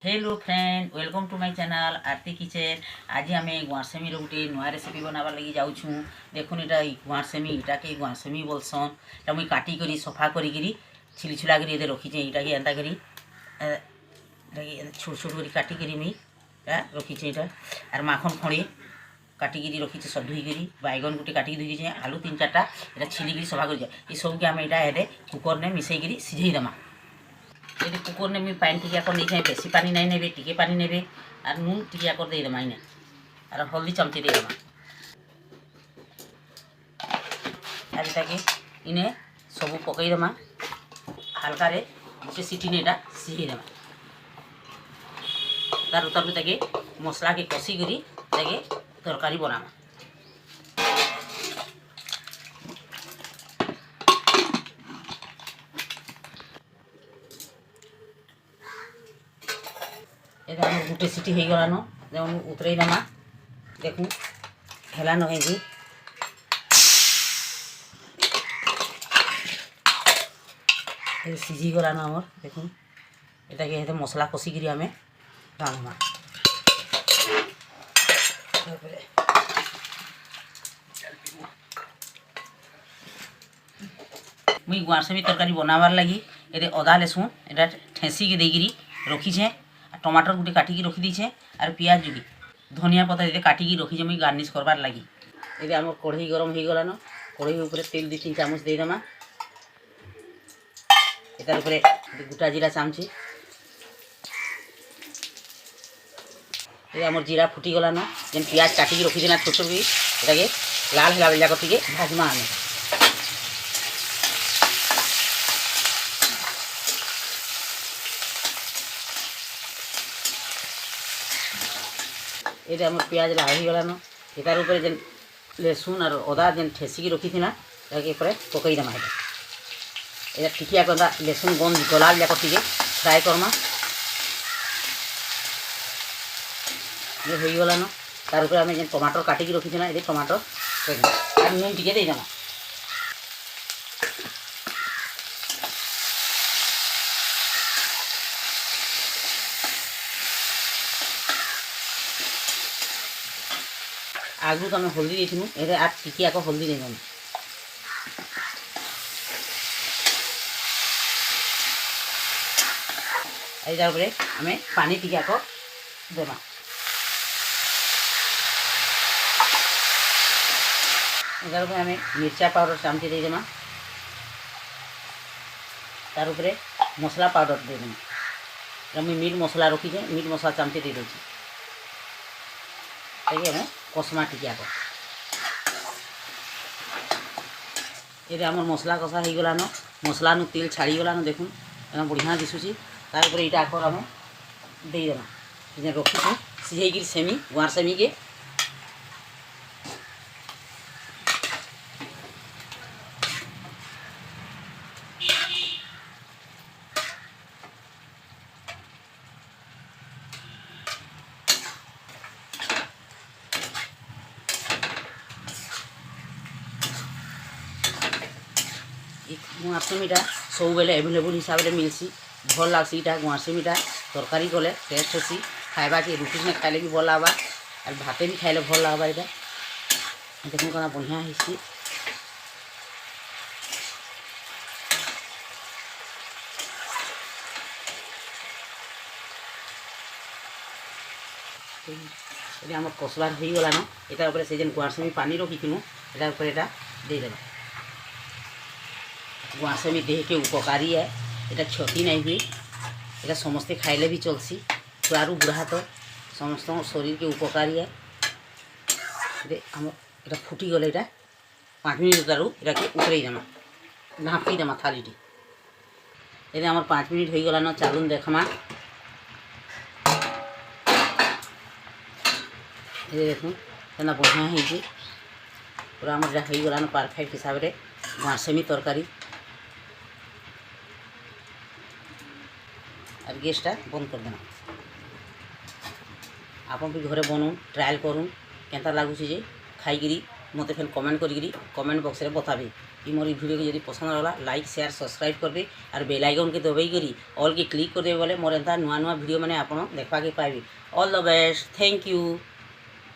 Hello friend, welcome to my channel Aarti kitchen. आज आम गुआसेमी गोटे नुआ रेसिपी बनाबार लगी जाऊँ। देखुन यहाँ गुआसेमी इटा के गुआसेमी बोलसन। इटा मुई काटिक सफा करी छिली छुला कर रखीचे। यहाँ कि एंता करी छोट छोट कर काटिक मुई रखीचे। यहाँ आर माखन खड़े काटिक रखीचे सब धोईक। बैगन गोटे काटिक धोईचे, आलू 3-4टा यहाँ छिलिक सफा कर सबके आम यहाँ कुकर ने मिसईक सीझेदेमा। ये कुकर ने पानी टिका कर नहीं बेसी पानी नहीं ने टिके पानी ने और नून टिका कर देदेमा इने और हल्दी चमचे देदेमा और ये इने सब पकईदेमा हाल्का गोटे सीटी ने सीझेदेमा। तार ताके मसला के कषी करी तरकारी बनामा। এটা गोटे सीटी हो गलान जेमन उतरे देमा। देखू हेलान कहीं सीझी गलान आमर। देखू ये मसला कषिक आम रांधमा। मुई गुआसेमी तरकारी बनाबार लगी ये अदा लेसुन यहाँ ठेसिक देकी रखीचे। टमाटर गोटे काटिकी रखी दीछे और पियाज भी धनिया पत्ता ये काटिकी रखीचे मुई गार्निश करबार लगी। ये आम कढ़ई गरम हो गलान। कढ़ई ऊपर तेल 2-3 चामच देदेमा। यार ऊपर गोटा जीरा चामचे। ये आम जीरा फुटी गलान। जेन पियाज काटिकी रखीचे ना छोट छोट ये लाल होला बेला टे भाजमा आने। ये आम पियाज लाल हो गलान। यार ऊपर जेन लहसुन और अदा जेन ठेसिकी रखी थी ना ऊपर पकईदेमा। ये टिकिया कर लहसुन गंद गला जाक टे फ्राए करमा। ये हो गलान। तार ऊपर आम जेन टमाटर काटिकी रखी थी ना ये टमाटर और नून टिके देदेमा। आगु तो आम हल्दी देनु ये आज टिकिया को हल्दी देदेमा। यार ऊपर आम पानी टिका को देमा। यार ऊपर आम मिर्चा पाउडर चामचे देदेमा। तार ऊपर मसला पाउडर देदेमा। मुई मीट मसला रखीचे, मीट मसला चामचे दे देछि। आम कषमा टिका को ये आम मसला कषा हो गलान। मसला नु तेल छाड़ी गलान। देखूँ एकदम बढ़िया दिशुची। तार यहाँ आकर आम देदेमा रखी सीझे सेमी गुआर सेमी के। गुआसेमीटा सब बेले एभेलेबल हिसाब से मिलसी। भल लगसी इटा गुआसेमीटा तरकारी कले टेस्ट हेसी। खाइबा के रुटी में खाइले भी भल लगवा और भाते भी खाइले भल लगवा। यहाँ देखो कना बढ़िया हेसी। ये आम कषबार हो गलान। यहाँ ऊपर से जेन गुआसेमी पानी रखी यहाँ ऊपर यहाँ देदेमा। गुआसेमी देह के उपकारी है। यहाँ क्षति नहीं हुए। यहाँ समस्ते खाइले भी चलसी। छुआरू बुढ़ा तो समस्त शरीर के उपकारी है। आम यहाँ फुटी गले यहाँ 5 मिनट तारू यहाँ के उतरे देमा ढाँपी देमा थालीटी। ये आम 5 मिनट हो गलान। चालून देखमा। ये देखूँ केना बढ़िया है पूरा आम जहाँ हो गलान परफेक्ट हिसाब से गुआसेमी तरकारी। और गैसटा बंद कर देना। आप भी घरे बनून ट्रायल करूँ केंता लगुच जे खाई मत फिर कमेंट करी कमेंट बॉक्स रे बताबे। कि मोर वीडियो के जब पसंद रहा लाइक शेयर सब्सक्राइब करबे और बेल आइकन के दबाई करी ऑल के क्लिक कर देबे बोले मोर एंता नुआ नुआ वीडियो मैंने आप देखा के पाइबे। All the best, thank you.